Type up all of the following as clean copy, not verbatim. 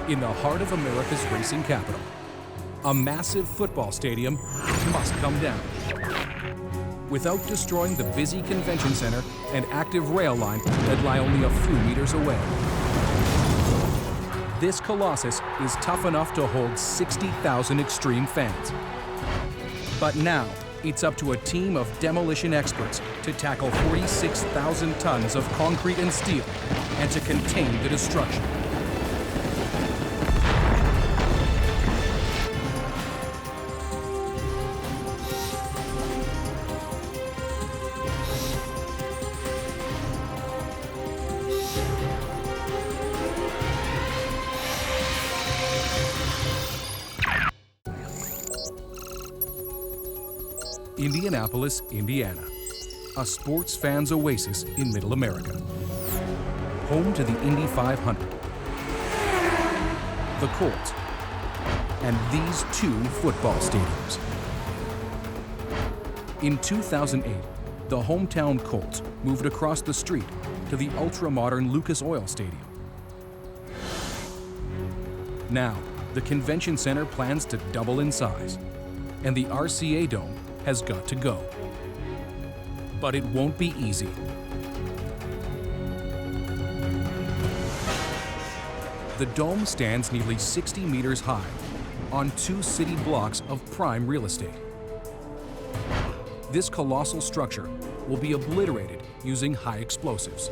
in the heart of America's racing capital, a massive football stadium must come down without destroying the busy convention center and active rail line that lie only a few meters away. This colossus is tough enough to hold 60,000 extreme fans. But now, it's up to a team of demolition experts to tackle 46,000 tons of concrete and steel and to contain the destruction. Indianapolis, Indiana, a sports fan's oasis in Middle America. Home to the Indy 500, the Colts, and these two football stadiums. In 2008, the hometown Colts moved across the street to the ultra-modern Lucas Oil Stadium. Now, the convention center plans to double in size, and the RCA Dome has got to go. But it won't be easy. The dome stands nearly 60 meters high on 2 city blocks of prime real estate. This colossal structure will be obliterated using high explosives.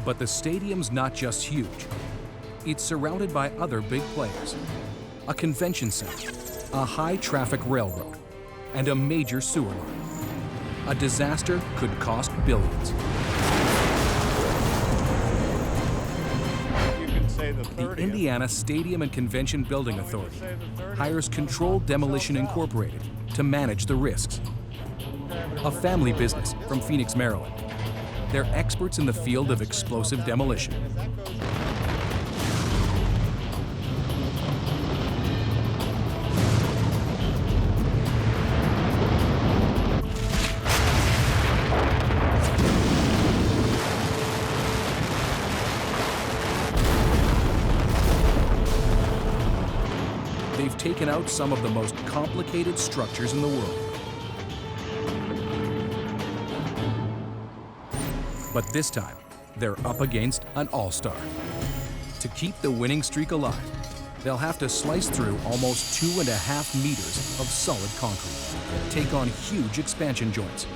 But the stadium's not just huge. It's surrounded by other big players, a convention center, a high-traffic railroad, and a major sewer line. A disaster could cost billions. The Indiana Stadium and Convention Building Authority hires Controlled Demolition Incorporated to manage the risks. A family business from Phoenix, Maryland. They're experts in the field of explosive demolition. They've taken out some of the most complicated structures in the world. But this time, they're up against an all-star. To keep the winning streak alive, they'll have to slice through almost 2.5 meters of solid concrete, take on huge expansion joints,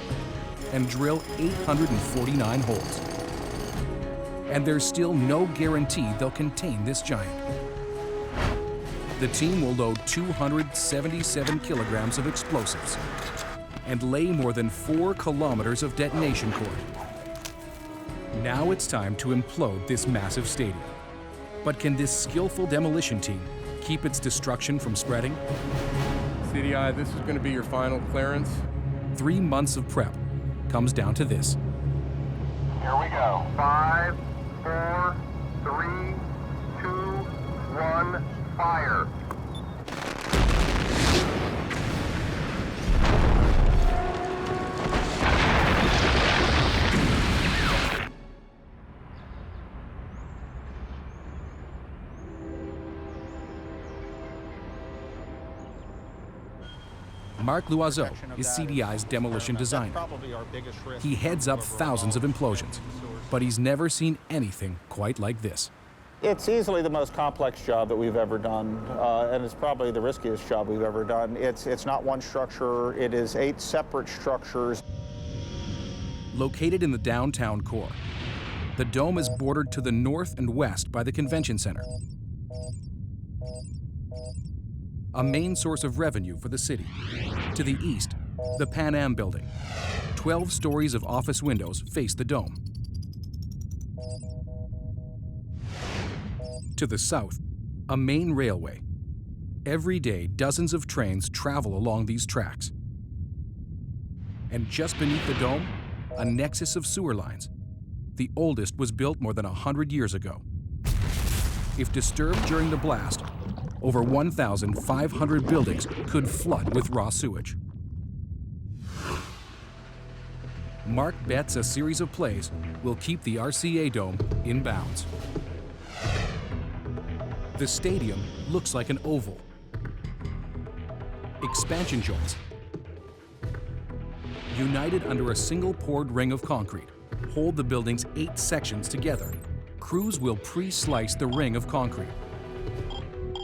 and drill 849 holes. And there's still no guarantee they'll contain this giant. The team will load 277 kilograms of explosives and lay more than 4 kilometers of detonation cord. Now it's time to implode this massive stadium. But can this skillful demolition team keep its destruction from spreading? CDI, this is going to be your final clearance. 3 months of prep comes down to this. Here we go. 5, 4, 3, 2, 1. Fire. Mark Loiseau is CDI's demolition designer. He heads up thousands of implosions, but he's never seen anything quite like this. It's easily the most complex job that we've ever done, and it's probably the riskiest job we've ever done. It's not one structure, it is 8 separate structures. Located in the downtown core, the dome is bordered to the north and west by the convention center, a main source of revenue for the city. To the east, the Pan Am building. 12 stories of office windows face the dome. To the south, a main railway. Every day, dozens of trains travel along these tracks. And just beneath the dome, a nexus of sewer lines. The oldest was built more than 100 years ago. If disturbed during the blast, over 1,500 buildings could flood with raw sewage. Mark bets a series of plays will keep the RCA Dome in bounds. The stadium looks like an oval. Expansion joints, united under a single poured ring of concrete, hold the building's 8 sections together. Crews will pre-slice the ring of concrete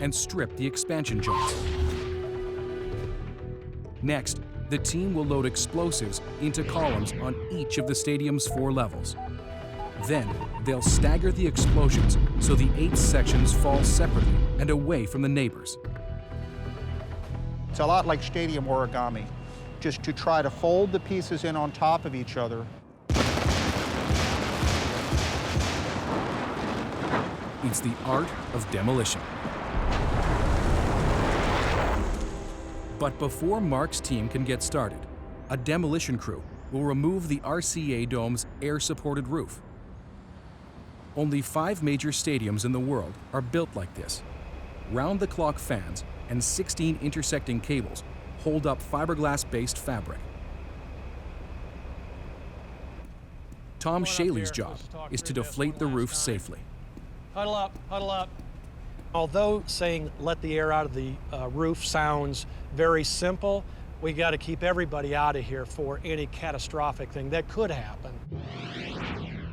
and strip the expansion joints. Next, the team will load explosives into columns on each of the stadium's 4 levels. Then, they'll stagger the explosions so the 8 sections fall separately and away from the neighbors. It's a lot like stadium origami, just to try to fold the pieces in on top of each other. It's the art of demolition. But before Mark's team can get started, a demolition crew will remove the RCA Dome's air-supported roof. Only 5 major stadiums in the world are built like this. Round-the-clock fans and 16 intersecting cables hold up fiberglass-based fabric. Tom Shaley's job is to deflate the roof safely. Huddle up, huddle up. Although saying let the air out of the roof sounds very simple, we got to keep everybody out of here for any catastrophic thing that could happen.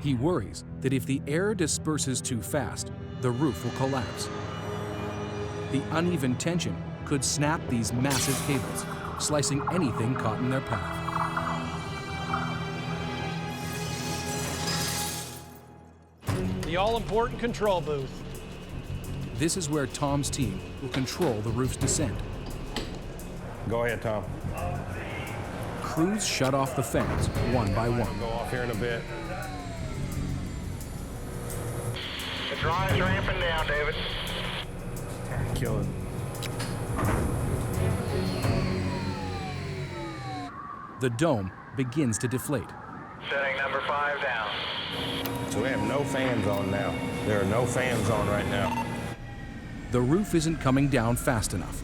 He worries that if the air disperses too fast, the roof will collapse. The uneven tension could snap these massive cables, slicing anything caught in their path. The all-important control booth. This is where Tom's team will control the roof's descent. Go ahead, Tom. Crews shut off the fans one by one. Go off here in a bit. The drive's ramping down, David. Kill it. The dome begins to deflate. Setting number 5 down. So we have no fans on now. There are no fans on right now. The roof isn't coming down fast enough.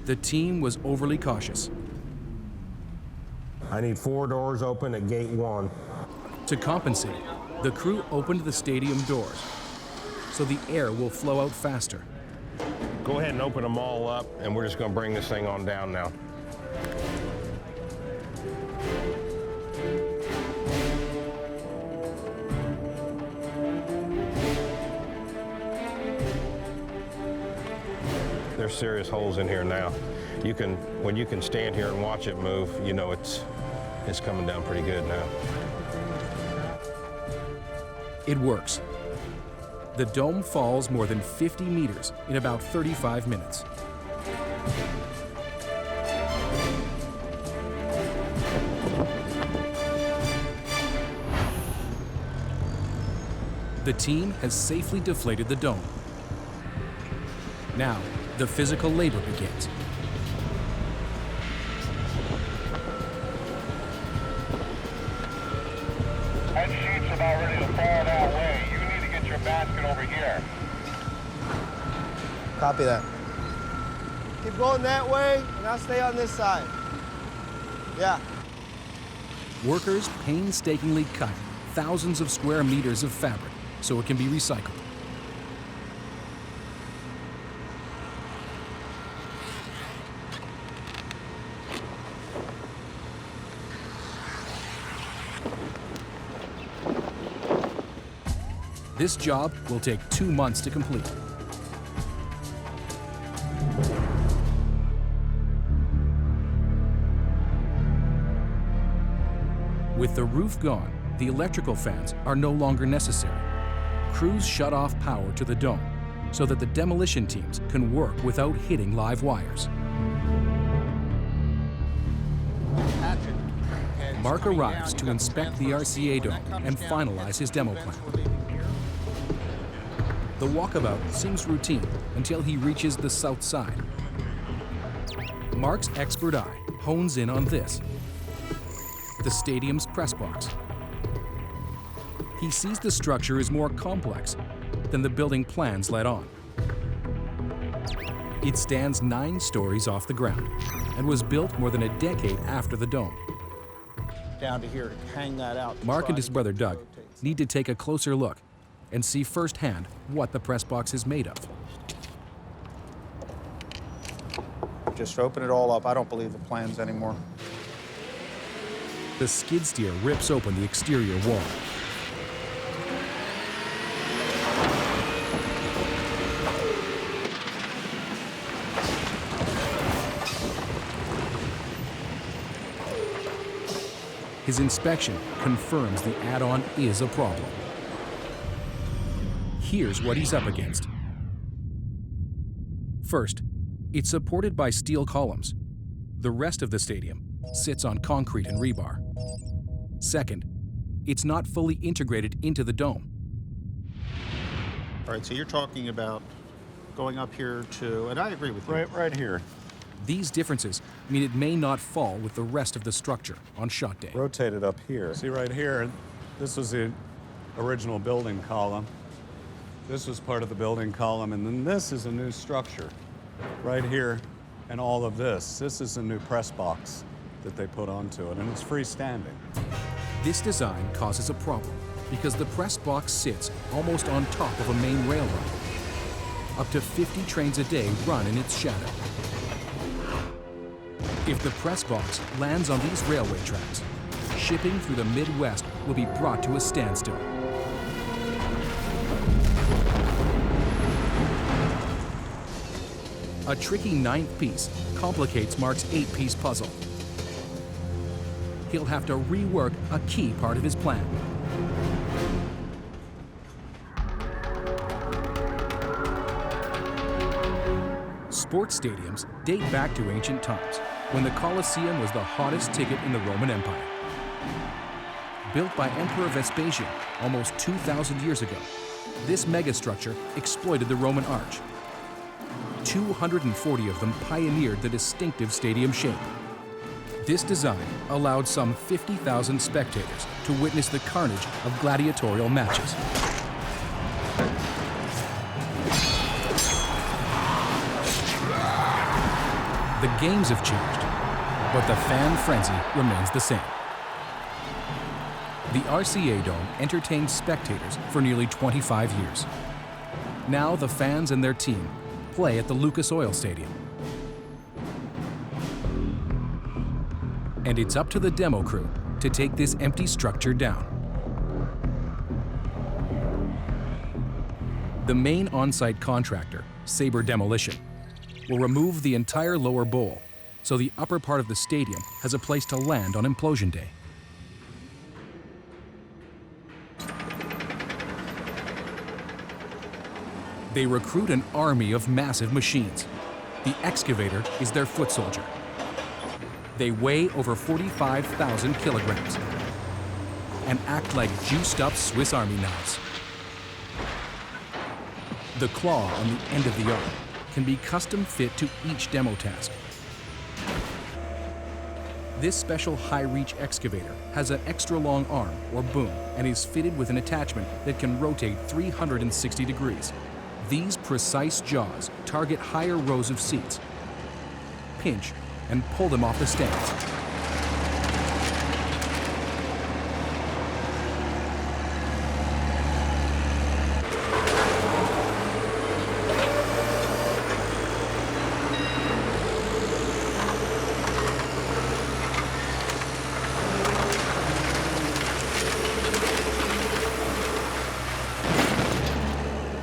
The team was overly cautious. I need 4 doors open at gate 1. To compensate, the crew opened the stadium doors so the air will flow out faster. Go ahead and open them all up, and we're just going to bring this thing on down now. There's serious holes in here now. When you can stand here and watch it move, you know it's coming down pretty good now. It works. The dome falls more than 50 meters in about 35 minutes. The team has safely deflated the dome. Now, the physical labor begins. That sheet's about ready to fall that way. You need to get your basket over here. Copy that. Keep going that way, and I'll stay on this side. Yeah. Workers painstakingly cut thousands of square meters of fabric so it can be recycled. This job will take 2 months to complete. With the roof gone, the electrical fans are no longer necessary. Crews shut off power to the dome so that the demolition teams can work without hitting live wires. Mark arrives to inspect the RCA Dome and finalize his demo plan. The walkabout seems routine until he reaches the south side. Mark's expert eye hones in on this, the stadium's press box. He sees the structure is more complex than the building plans let on. It stands 9 stories off the ground and was built more than a decade after the dome. Down to here to hang that out. Mark and his brother Doug need to take a closer look and see firsthand what the press box is made of. Just open it all up. I don't believe the plans anymore. The skid steer rips open the exterior wall. His inspection confirms the add-on is a problem. Here's what he's up against. First, it's supported by steel columns. The rest of the stadium sits on concrete and rebar. Second, it's not fully integrated into the dome. All right, so you're talking about going up here to, and I agree with you. Right here. These differences mean it may not fall with the rest of the structure on shot day. Rotate it up here. See right here, this was the original building column. This was part of the building column, and then this is a new structure. Right here, and all of this. This is a new press box that they put onto it, and it's freestanding. This design causes a problem because the press box sits almost on top of a main rail line. Up to 50 trains a day run in its shadow. If the press box lands on these railway tracks, shipping through the Midwest will be brought to a standstill. A tricky ninth piece complicates Mark's 8-piece puzzle. He'll have to rework a key part of his plan. Sports stadiums date back to ancient times, when the Colosseum was the hottest ticket in the Roman Empire. Built by Emperor Vespasian almost 2,000 years ago, this megastructure exploited the Roman arch. 240 of them pioneered the distinctive stadium shape. This design allowed some 50,000 spectators to witness the carnage of gladiatorial matches. The games have changed, but the fan frenzy remains the same. The RCA Dome entertained spectators for nearly 25 years. Now the fans and their team play at the Lucas Oil Stadium. And it's up to the demo crew to take this empty structure down. The main on-site contractor, Stadium Demolition, will remove the entire lower bowl, so the upper part of the stadium has a place to land on implosion day. They recruit an army of massive machines. The excavator is their foot soldier. They weigh over 45,000 kilograms and act like juiced-up Swiss Army knives. The claw on the end of the arm can be custom fit to each demo task. This special high-reach excavator has an extra long arm, or boom, and is fitted with an attachment that can rotate 360 degrees. These precise jaws target higher rows of seats, pinch, and pull them off the stands.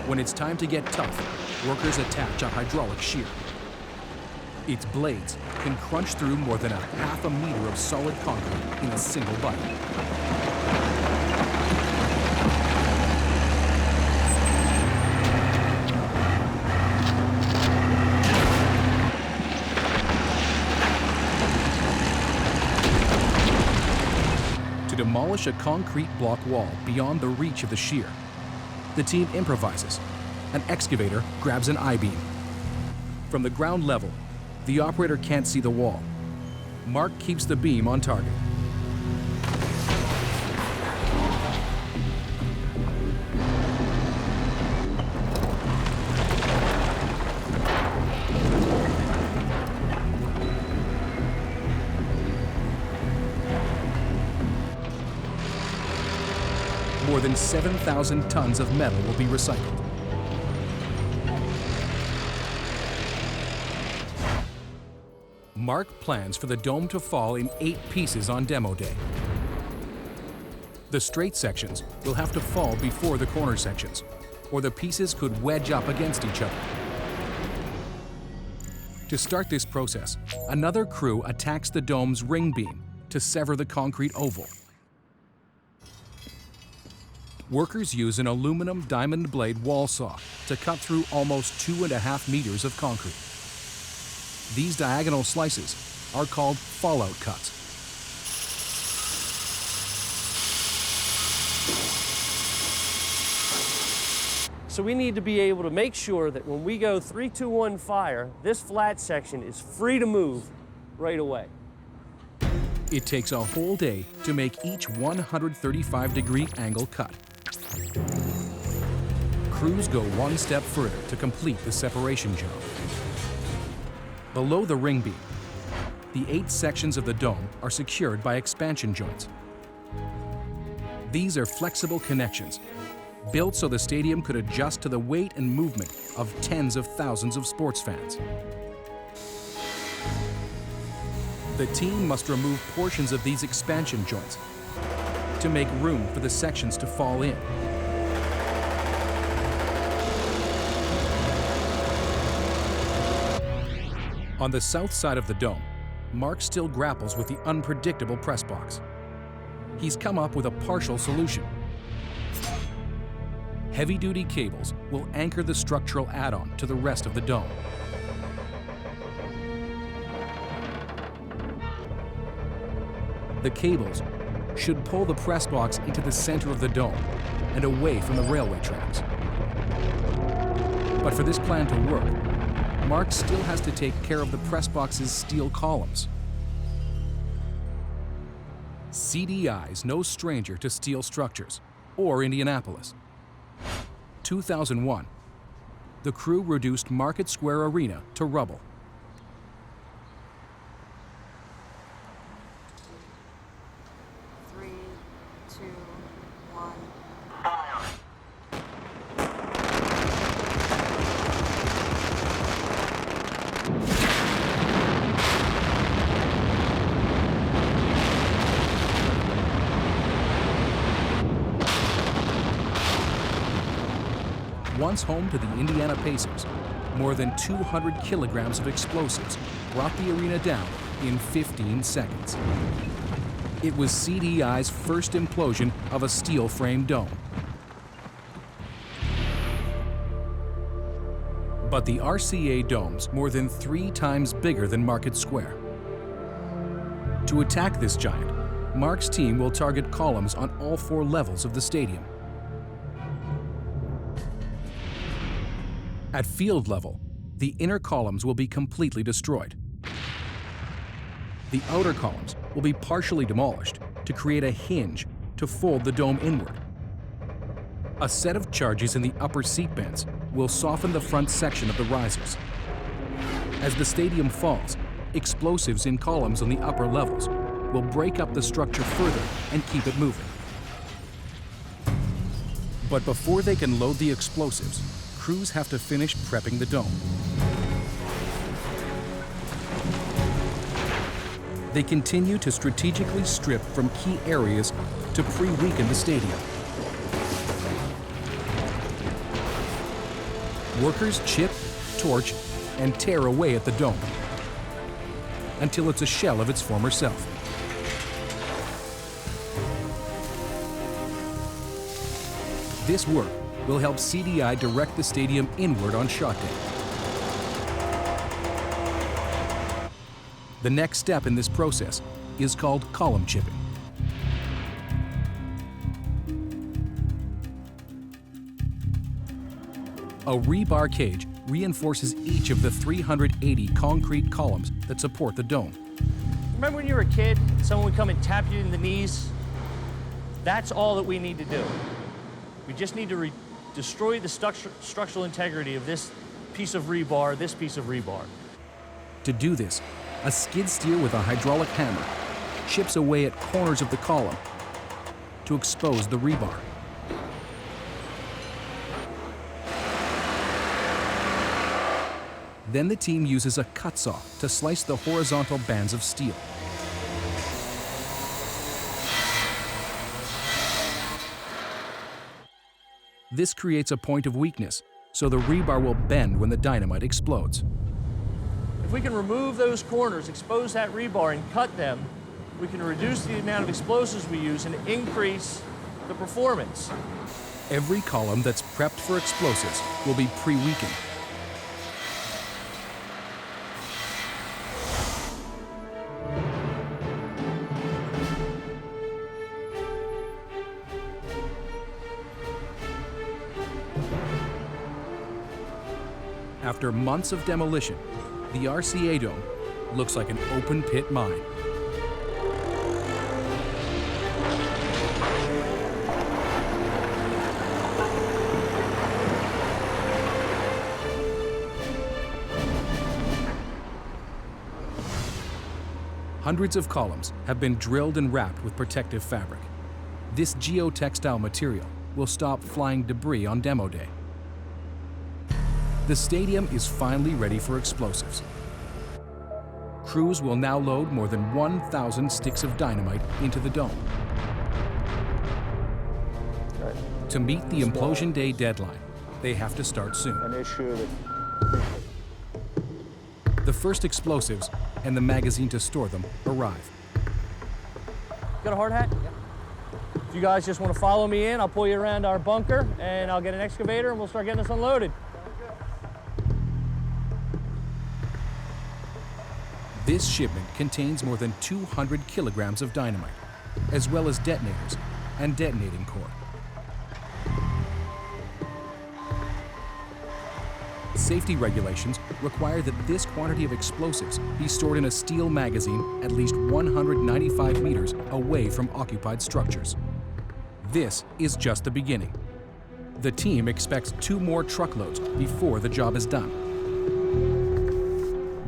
When it's time to get tough, workers attach a hydraulic shear. Its blades can crunch through more than a half a meter of solid concrete in a single bite. To demolish a concrete block wall beyond the reach of the shear, the team improvises. An excavator grabs an I-beam. From the ground level, the operator can't see the wall. Mark keeps the beam on target. More than than 7,000 tons of metal will be recycled. Mark plans for the dome to fall in 8 pieces on demo day. The straight sections will have to fall before the corner sections, or the pieces could wedge up against each other. To start this process, another crew attacks the dome's ring beam to sever the concrete oval. Workers use an aluminum diamond blade wall saw to cut through almost 2.5 meters of concrete. These diagonal slices are called fallout cuts. So we need to be able to make sure that when we go 3, 2, 1 fire, this flat section is free to move right away. It takes a whole day to make each 135-degree angle cut. Crews go one step further to complete the separation job. Below the ring beam, the 8 sections of the dome are secured by expansion joints. These are flexible connections, built so the stadium could adjust to the weight and movement of tens of thousands of sports fans. The team must remove portions of these expansion joints to make room for the sections to fall in. On the south side of the dome, Mark still grapples with the unpredictable press box. He's come up with a partial solution. Heavy-duty cables will anchor the structural add-on to the rest of the dome. The cables should pull the press box into the center of the dome and away from the railway tracks. But for this plan to work, Mark still has to take care of the press box's steel columns. CDI's no stranger to steel structures, or Indianapolis. 2001, the crew reduced Market Square Arena to rubble. Three, two, one. Once home to the Indiana Pacers, more than 200 kilograms of explosives brought the arena down in 15 seconds. It was CDI's first implosion of a steel-framed dome. But the RCA Dome's more than 3 times bigger than Market Square. To attack this giant, Mark's team will target columns on all 4 levels of the stadium. At field level, the inner columns will be completely destroyed. The outer columns will be partially demolished to create a hinge to fold the dome inward. A set of charges in the upper seat bends will soften the front section of the risers. As the stadium falls, explosives in columns on the upper levels will break up the structure further and keep it moving. But before they can load the explosives, crews have to finish prepping the dome. They continue to strategically strip from key areas to pre-weaken the stadium. Workers chip, torch, and tear away at the dome until it's a shell of its former self. This work will help CDI direct the stadium inward on shot day. The next step in this process is called column chipping. A rebar cage reinforces each of the 380 concrete columns that support the dome. Remember when you were a kid, someone would come and tap you in the knees? That's all that we need to do. We just need to destroy the structural integrity of this piece of rebar, this piece of rebar. To do this, a skid steer with a hydraulic hammer chips away at corners of the column to expose the rebar. Then the team uses a cut saw to slice the horizontal bands of steel. This creates a point of weakness, so the rebar will bend when the dynamite explodes. If we can remove those corners, expose that rebar, and cut them, we can reduce the amount of explosives we use and increase the performance. Every column that's prepped for explosives will be pre-weakened. After months of demolition, the RCA Dome looks like an open pit mine. Hundreds of columns have been drilled and wrapped with protective fabric. This geotextile material will stop flying debris on demo day. The stadium is finally ready for explosives. Crews will now load more than 1,000 sticks of dynamite into the dome. To meet the implosion day deadline, they have to start soon. An issue that The first explosives and the magazine to store them arrive. Got a hard hat? If you guys just want to follow me in, I'll pull you around our bunker and I'll get an excavator and we'll start getting this unloaded. This shipment contains more than 200 kilograms of dynamite, as well as detonators and detonating core. Safety regulations require that this quantity of explosives be stored in a steel magazine at least 195 meters away from occupied structures. This is just the beginning. The team expects 2 more truckloads before the job is done.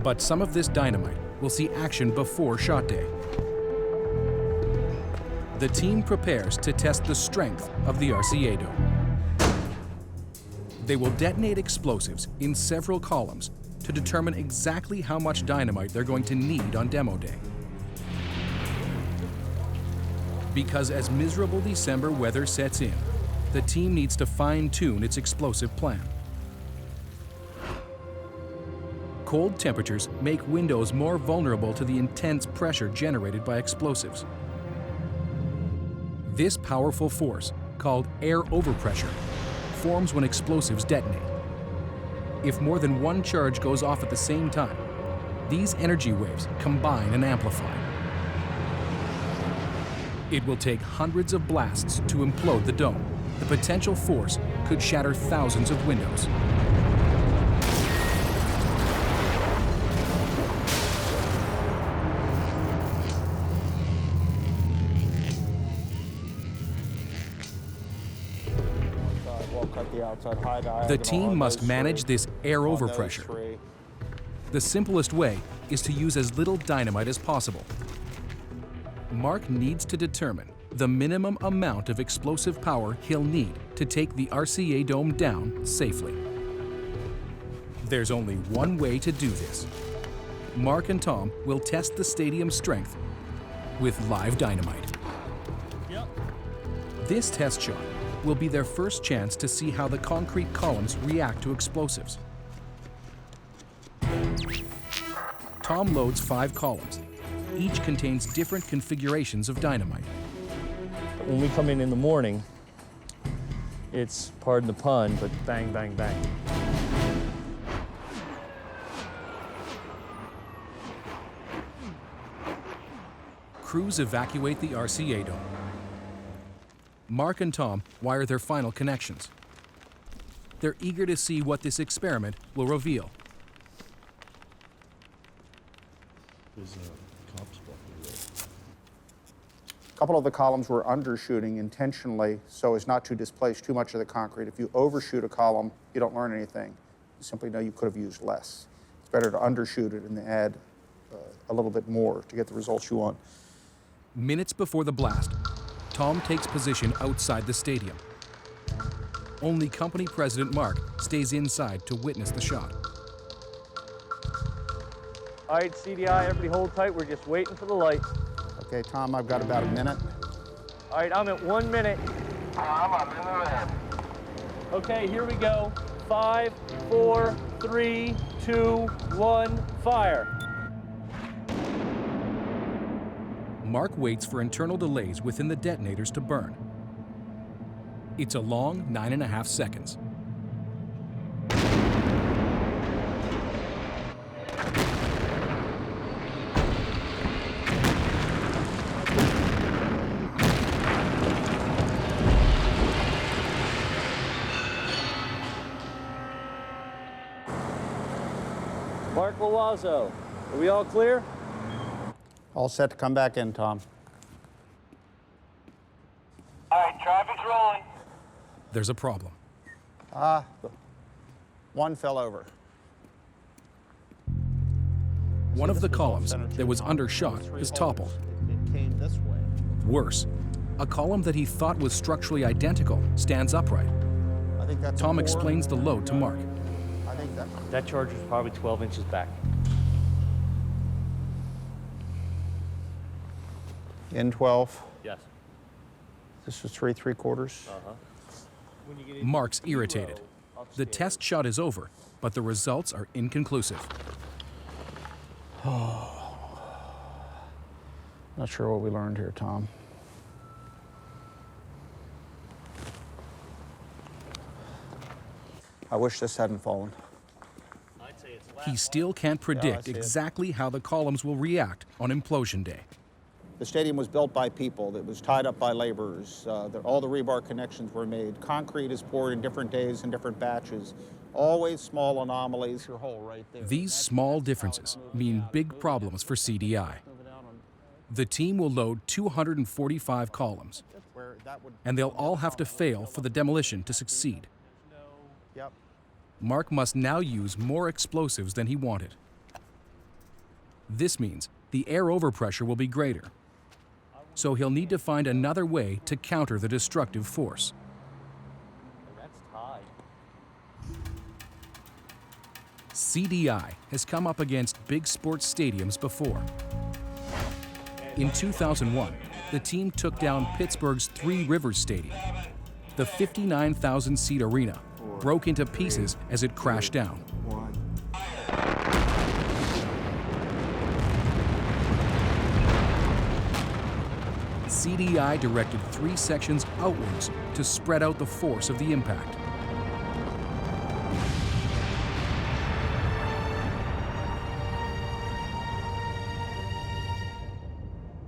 But some of this dynamite will see action before shot day. The team prepares to test the strength of the RCA Dome. They will detonate explosives in several columns to determine exactly how much dynamite they're going to need on demo day. Because as miserable December weather sets in, the team needs to fine-tune its explosive plan. Cold temperatures make windows more vulnerable to the intense pressure generated by explosives. This powerful force, called air overpressure, forms when explosives detonate. If more than one charge goes off at the same time, these energy waves combine and amplify. It will take hundreds of blasts to implode the dome. The potential force could shatter thousands of windows. The team must manage this air overpressure. The simplest way is to use as little dynamite as possible. Mark needs to determine the minimum amount of explosive power he'll need to take the RCA Dome down safely. There's only one way to do this. Mark and Tom will test the stadium's strength with live dynamite. Yep. This test shot will be their first chance to see how the concrete columns react to explosives. Tom loads 5 columns. Each contains different configurations of dynamite. When we come in the morning, it's, pardon the pun, but bang, bang, bang. Crews evacuate the RCA Dome. Mark and Tom wire their final connections. They're eager to see what this experiment will reveal. A couple of the columns were undershooting intentionally so as not to displace too much of the concrete. If you overshoot a column, you don't learn anything. You simply know you could have used less. It's better to undershoot it and add a little bit more to get the results you want. Minutes before the blast, Tom takes position outside the stadium. Only company president Mark stays inside to witness the shot. All right, CDI, everybody hold tight. We're just waiting for the light. Okay, Tom, I've got about a minute. All right, I'm at 1 minute. I'm a minute ahead. Okay, here we go. 5, 4, 3, 2, 1, fire. Mark waits for internal delays within the detonators to burn. It's a long 9.5 seconds. Mark Milazzo, are we all clear? All set to come back in, Tom. All right, traffic's rolling. There's a problem. One fell over. One of the columns that was undershot is toppled. It came this way. Worse, a column that he thought was structurally identical stands upright. I think that's Tom a 4. explains the load to Mark. I think that. That charge was probably 12 inches back. In 12. Yes. This was 3 3/4. Mark's irritated. The test shot is over, but the results are inconclusive. Not sure what we learned here, Tom. I wish this hadn't fallen. He still can't predict see it. exactly how the columns will react on implosion day. The stadium was built by people. It was tied up by laborers. All the rebar connections were made. Concrete is poured in different days in different batches. Always small anomalies. Your hole right there. These small differences mean big problems for CDI. The team will load 245 columns, and they'll all have to fail for the demolition to succeed. Yep. Mark must now use more explosives than he wanted. This means the air overpressure will be greater, so he'll need to find another way to counter the destructive force. That's tied. CDI has come up against big sports stadiums before. In 2001, the team took down Pittsburgh's Three Rivers Stadium. The 59,000-seat arena broke into pieces as it crashed down. CDI directed 3 sections outwards to spread out the force of the impact.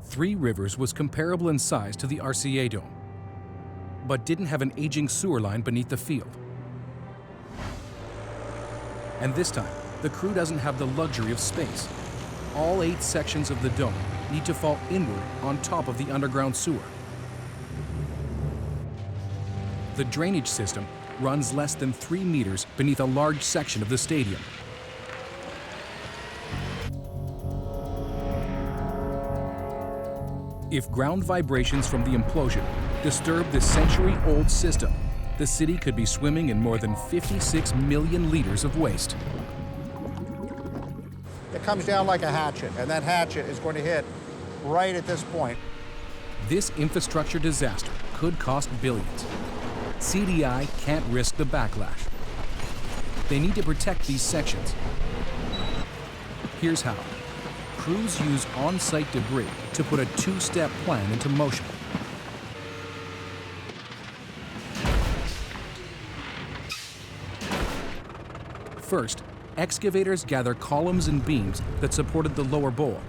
Three Rivers was comparable in size to the RCA Dome, but didn't have an aging sewer line beneath the field. And this time, the crew doesn't have the luxury of space. All 8 sections of the dome need to fall inward on top of the underground sewer. The drainage system runs less than 3 meters beneath a large section of the stadium. If ground vibrations from the implosion disturb this century-old system, the city could be swimming in more than 56 million liters of waste. It comes down like a hatchet, and that hatchet is going to hit right at this point. This infrastructure disaster could cost billions. CDI can't risk the backlash. They need to protect these sections. Here's how. Crews use on-site debris to put a 2-step plan into motion. First, excavators gather columns and beams that supported the lower bowl.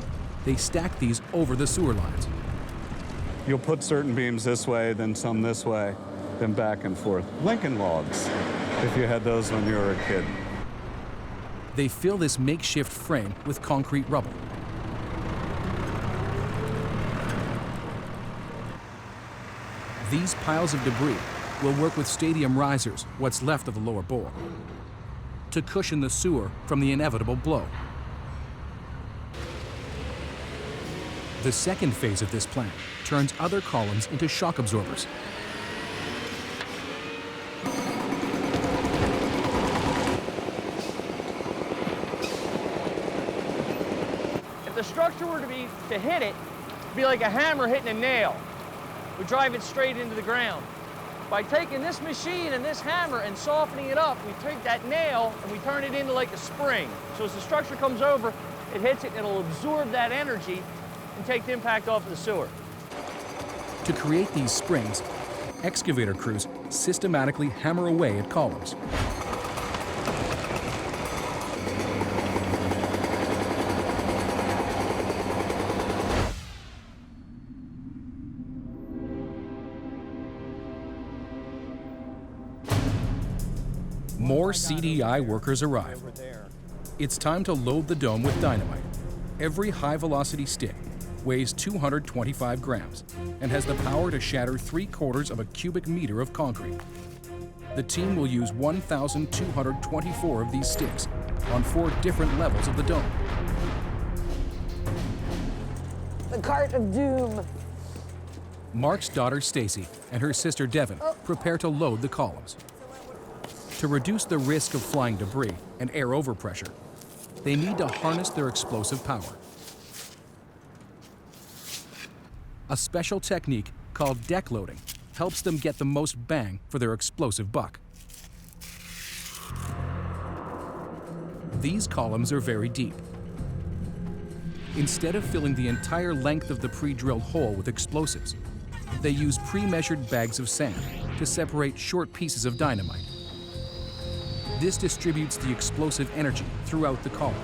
They stack these over the sewer lines. You'll put certain beams this way, then some this way, then back and forth. Lincoln logs, if you had those when you were a kid. They fill this makeshift frame with concrete rubble. These piles of debris will work with stadium risers, what's left of the lower bowl, to cushion the sewer from the inevitable blow. The second phase of this plan turns other columns into shock absorbers. If the structure were to hit it, it'd be like a hammer hitting a nail. We drive it straight into the ground. By taking this machine and this hammer and softening it up, we take that nail and we turn it into like a spring. So as the structure comes over, it hits it and it'll absorb that energy and take the impact off of the sewer. To create these springs, excavator crews systematically hammer away at columns. More CDI workers arrive. It's time to load the dome with dynamite. Every high-velocity stick weighs 225 grams and has the power to shatter 3/4 of a cubic meter of concrete. The team will use 1,224 of these sticks on 4 different levels of the dome. The cart of doom. Mark's daughter Stacy and her sister Devin prepare to load the columns. To reduce the risk of flying debris and air overpressure, they need to harness their explosive power. A special technique called deck loading helps them get the most bang for their explosive buck. These columns are very deep. Instead of filling the entire length of the pre-drilled hole with explosives, they use pre-measured bags of sand to separate short pieces of dynamite. This distributes the explosive energy throughout the column.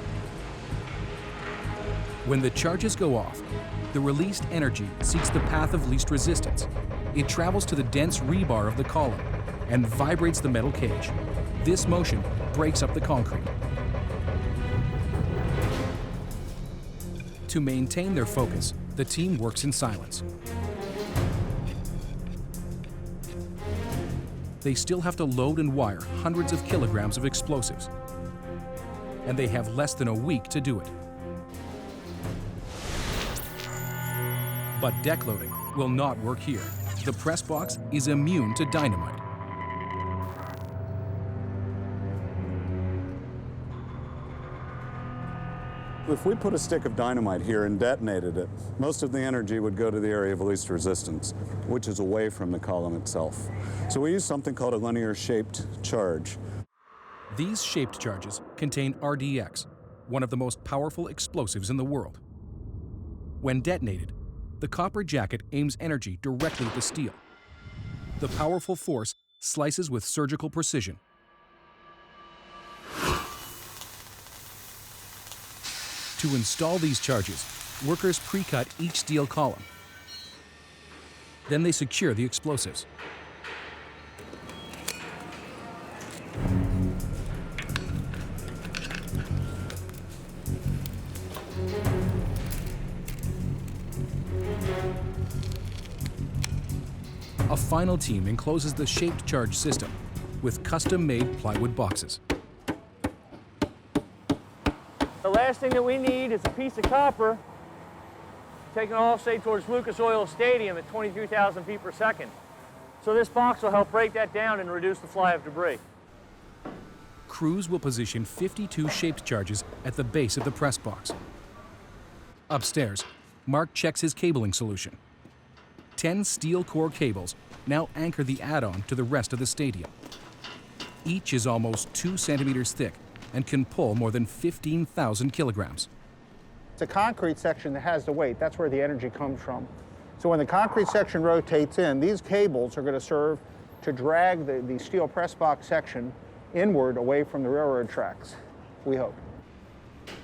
When the charges go off, the released energy seeks the path of least resistance. It travels to the dense rebar of the column and vibrates the metal cage. This motion breaks up the concrete. To maintain their focus, the team works in silence. They still have to load and wire hundreds of kilograms of explosives, and they have less than a week to do it. But deck loading will not work here. The press box is immune to dynamite. If we put a stick of dynamite here and detonated it, most of the energy would go to the area of least resistance, which is away from the column itself. So we use something called a linear shaped charge. These shaped charges contain RDX, one of the most powerful explosives in the world. When detonated, the copper jacket aims energy directly at the steel. The powerful force slices with surgical precision. To install these charges, workers pre-cut each steel column. Then they secure the explosives. A final team encloses the shaped charge system with custom-made plywood boxes. The last thing that we need is a piece of copper taken off, say, towards Lucas Oil Stadium at 23,000 feet per second. So this box will help break that down and reduce the fly of debris. Crews will position 52 shaped charges at the base of the press box. Upstairs, Mark checks his cabling solution. 10 steel core cables now anchor the add-on to the rest of the stadium. Each is almost 2 centimeters thick and can pull more than 15,000 kilograms. It's a concrete section that has the weight. That's where the energy comes from. So when the concrete section rotates in, these cables are going to serve to drag the steel press box section inward away from the railroad tracks, we hope.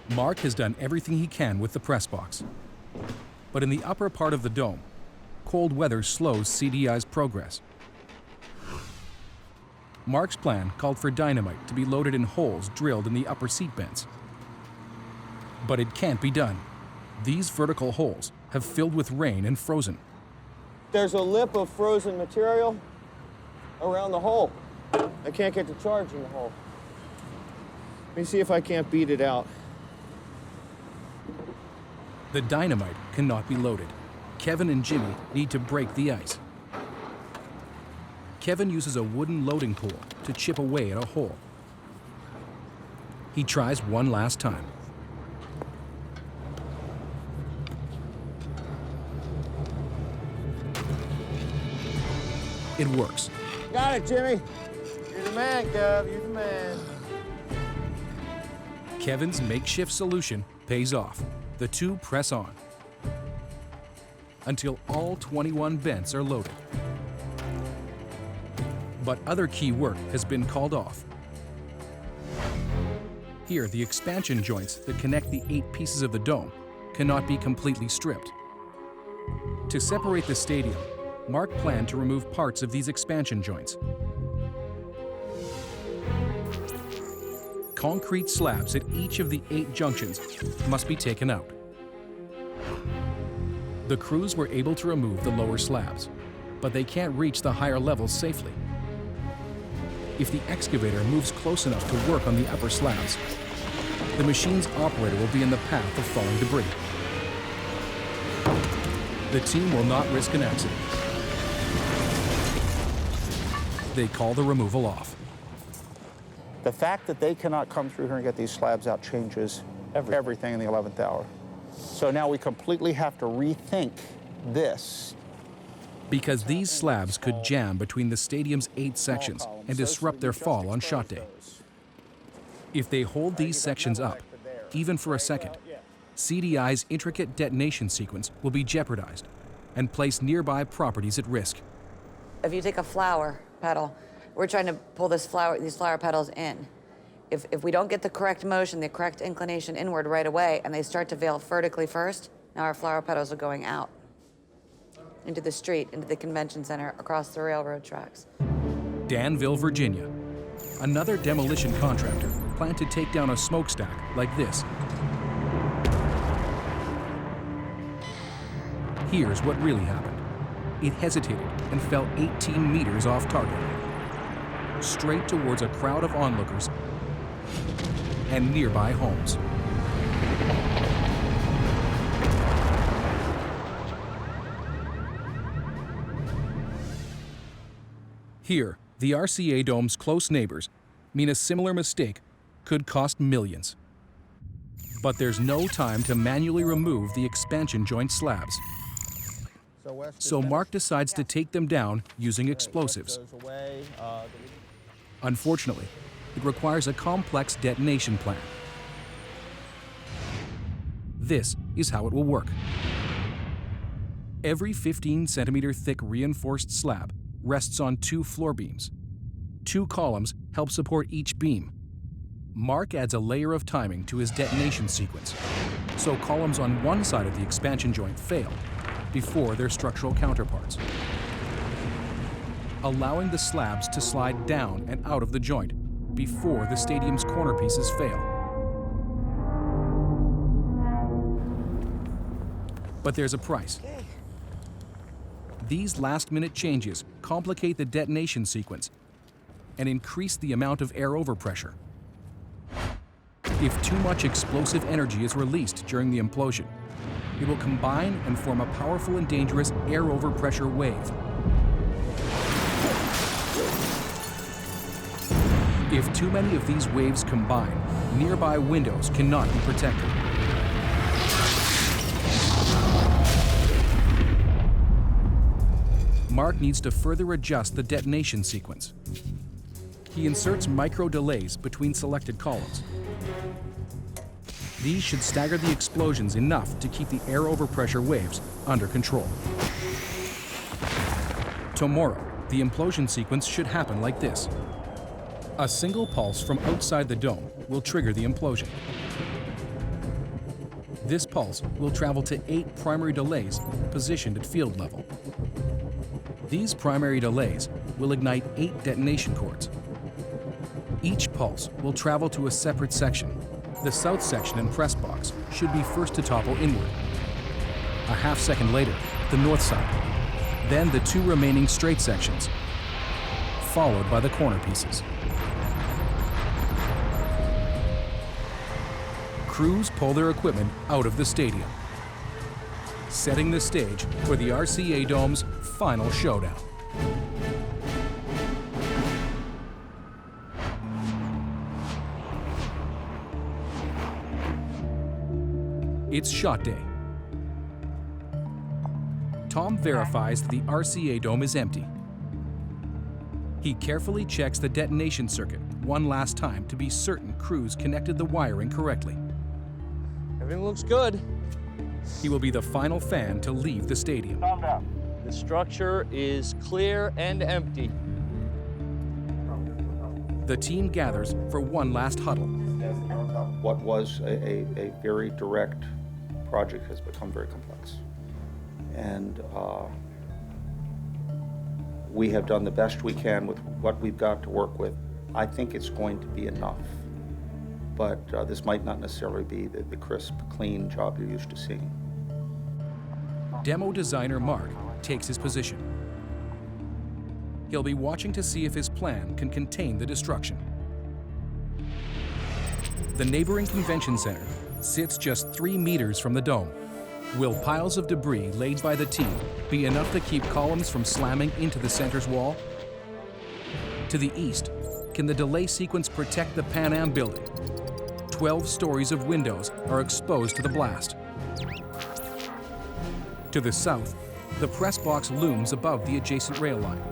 Mark has done everything he can with the press box. But in the upper part of the dome, cold weather slows CDI's progress. Mark's plan called for dynamite to be loaded in holes drilled in the upper seat bends. But it can't be done. These vertical holes have filled with rain and frozen. There's a lip of frozen material around the hole. I can't get the charge in the hole. Let me see if I can't beat it out. The dynamite cannot be loaded. Kevin and Jimmy need to break the ice. Kevin uses a wooden loading pool to chip away at a hole. He tries one last time. It works. Got it, Jimmy. You're the man, Kev. You're the man. Kevin's makeshift solution pays off. The two press on until all 21 vents are loaded. But other key work has been called off. Here, the expansion joints that connect the 8 pieces of the dome cannot be completely stripped. To separate the stadium, Mark planned to remove parts of these expansion joints. Concrete slabs at each of the 8 junctions must be taken out. The crews were able to remove the lower slabs, but they can't reach the higher levels safely. If the excavator moves close enough to work on the upper slabs, the machine's operator will be in the path of falling debris. The team will not risk an accident. They call the removal off. The fact that they cannot come through here and get these slabs out changes everything in the 11th hour. So now we completely have to rethink this. Because these slabs could jam between the stadium's 8 sections and disrupt their fall on shot day. If they hold these sections up, even for a second, CDI's intricate detonation sequence will be jeopardized and place nearby properties at risk. If you take a flower petal, we're trying to pull these flower petals in. If we don't get the correct motion, the correct inclination inward right away, and they start to veil vertically first, now our flower petals are going out into the street, into the convention center, across the railroad tracks. Danville, Virginia. Another demolition contractor planned to take down a smokestack like this. Here's what really happened. It hesitated and fell 18 meters off target, straight towards a crowd of onlookers and nearby homes. Here, the RCA Dome's close neighbors mean a similar mistake could cost millions. But there's no time to manually remove the expansion joint slabs. So Mark decides to take them down using explosives. Unfortunately, it requires a complex detonation plan. This is how it will work. Every 15-centimeter thick reinforced slab rests on 2 floor beams. 2 columns help support each beam. Mark adds a layer of timing to his detonation sequence, so columns on one side of the expansion joint fail before their structural counterparts, allowing the slabs to slide down and out of the joint before the stadium's corner pieces fail. But there's a price. These last-minute changes complicate the detonation sequence and increase the amount of air overpressure. If too much explosive energy is released during the implosion, it will combine and form a powerful and dangerous air overpressure wave. If too many of these waves combine, nearby windows cannot be protected. Mark needs to further adjust the detonation sequence. He inserts micro delays between selected columns. These should stagger the explosions enough to keep the air overpressure waves under control. Tomorrow, the implosion sequence should happen like this. A single pulse from outside the dome will trigger the implosion. This pulse will travel to 8 primary delays positioned at field level. These primary delays will ignite 8 detonation cords. Each pulse will travel to a separate section. The south section and press box should be first to topple inward. A half second later, the north side. Then the 2 remaining straight sections, followed by the corner pieces. Crews pull their equipment out of the stadium, setting the stage for the RCA Dome's final showdown. It's shot day. Tom verifies that the RCA Dome is empty. He carefully checks the detonation circuit one last time to be certain crews connected the wiring correctly. Everything looks good. He will be the final fan to leave the stadium. Calm down. The structure is clear and empty. The team gathers for one last huddle. What was a very direct project has become very complex. And we have done the best we can with what we've got to work with. I think it's going to be enough. But this might not necessarily be the crisp, clean job you're used to seeing. Demo designer Mark takes his position. He'll be watching to see if his plan can contain the destruction. The neighboring convention center sits just 3 meters from the dome. Will piles of debris laid by the team be enough to keep columns from slamming into the center's wall? To the east, can the delay sequence protect the Pan Am building? 12 stories of windows are exposed to the blast. To the south, the press box looms above the adjacent rail line.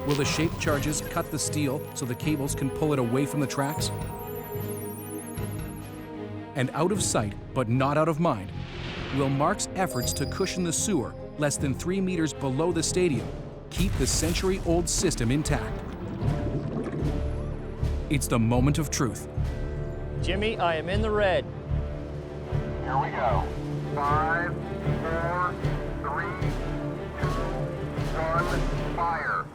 Will the shaped charges cut the steel so the cables can pull it away from the tracks? And out of sight, but not out of mind, will Mark's efforts to cushion the sewer less than 3 meters below the stadium keep the century-old system intact? It's the moment of truth. Jimmy, I am in the red. Here we go. 5, 4, 3, 2, 1, fire.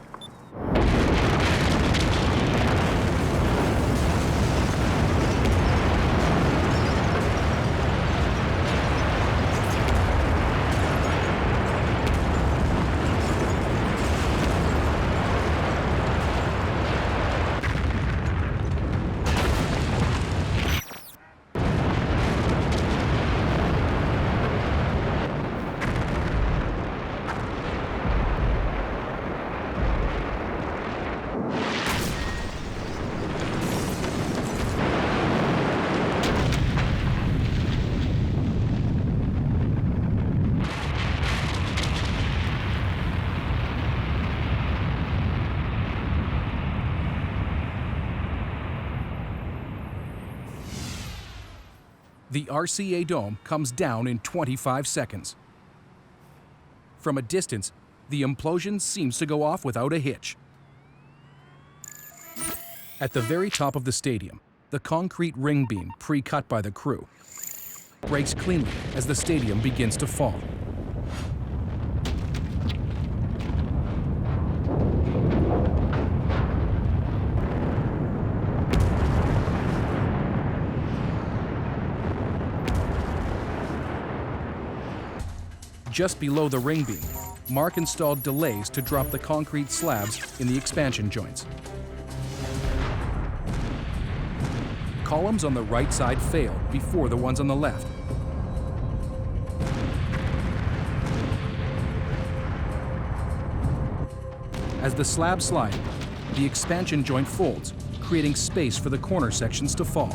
The RCA Dome comes down in 25 seconds. From a distance, the implosion seems to go off without a hitch. At the very top of the stadium, the concrete ring beam pre-cut by the crew breaks cleanly as the stadium begins to fall. Just below the ring beam, Mark installed delays to drop the concrete slabs in the expansion joints. Columns on the right side fail before the ones on the left. As the slabs slide, the expansion joint folds, creating space for the corner sections to fall.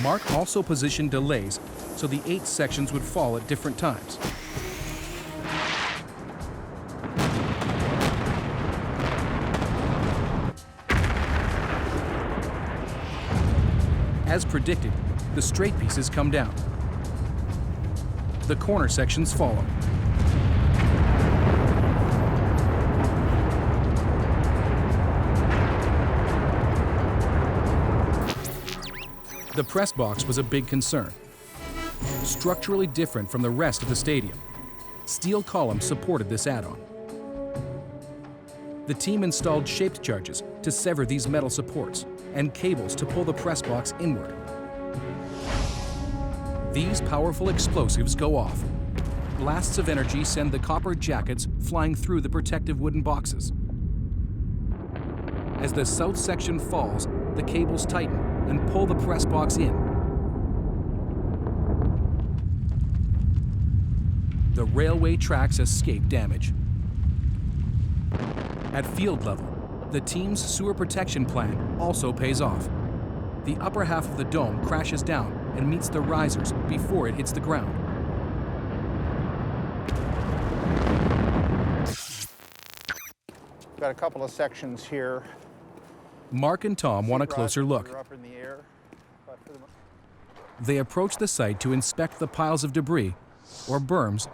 Mark also positioned delays so the 8 sections would fall at different times. As predicted, the straight pieces come down. The corner sections follow. The press box was a big concern. Structurally different from the rest of the stadium, steel columns supported this add-on. The team installed shaped charges to sever these metal supports and cables to pull the press box inward. These powerful explosives go off. Blasts of energy send the copper jackets flying through the protective wooden boxes. As the south section falls, the cables tighten and pull the press box in. The railway tracks escape damage. At field level, The team's sewer protection plan also pays off. The upper half of the dome crashes down and meets the risers before it hits the ground. Got a couple of sections here. Mark and Tom want a closer look. Up in the air, but for the They approach the site to inspect the piles of debris, or berms,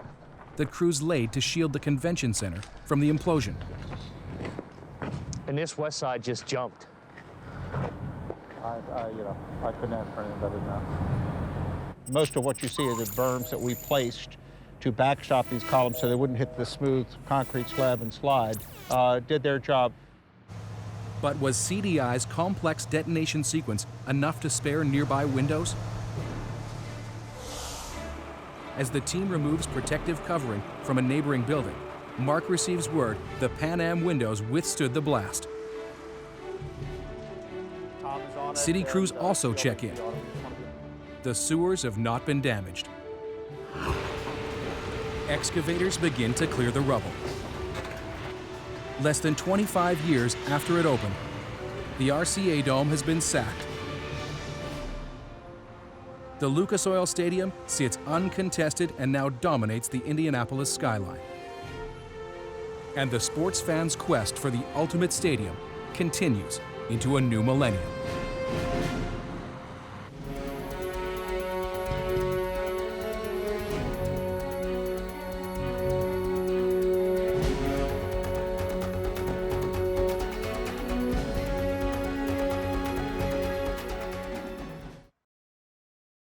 that crews laid to shield the convention center from the implosion. And this west side just jumped. I couldn't ask for anything better than that. Most of what you see are the berms that we placed to backstop these columns so they wouldn't hit the smooth concrete slab and slide. Did their job. But was CDI's complex detonation sequence enough to spare nearby windows? As the team removes protective covering from a neighboring building, Mark receives word the Pan Am windows withstood the blast. City crews also check in. The sewers have not been damaged. Excavators begin to clear the rubble. Less than 25 years after it opened, the RCA Dome has been sacked. The Lucas Oil Stadium sits uncontested and now dominates the Indianapolis skyline. And the sports fans' quest for the ultimate stadium continues into a new millennium.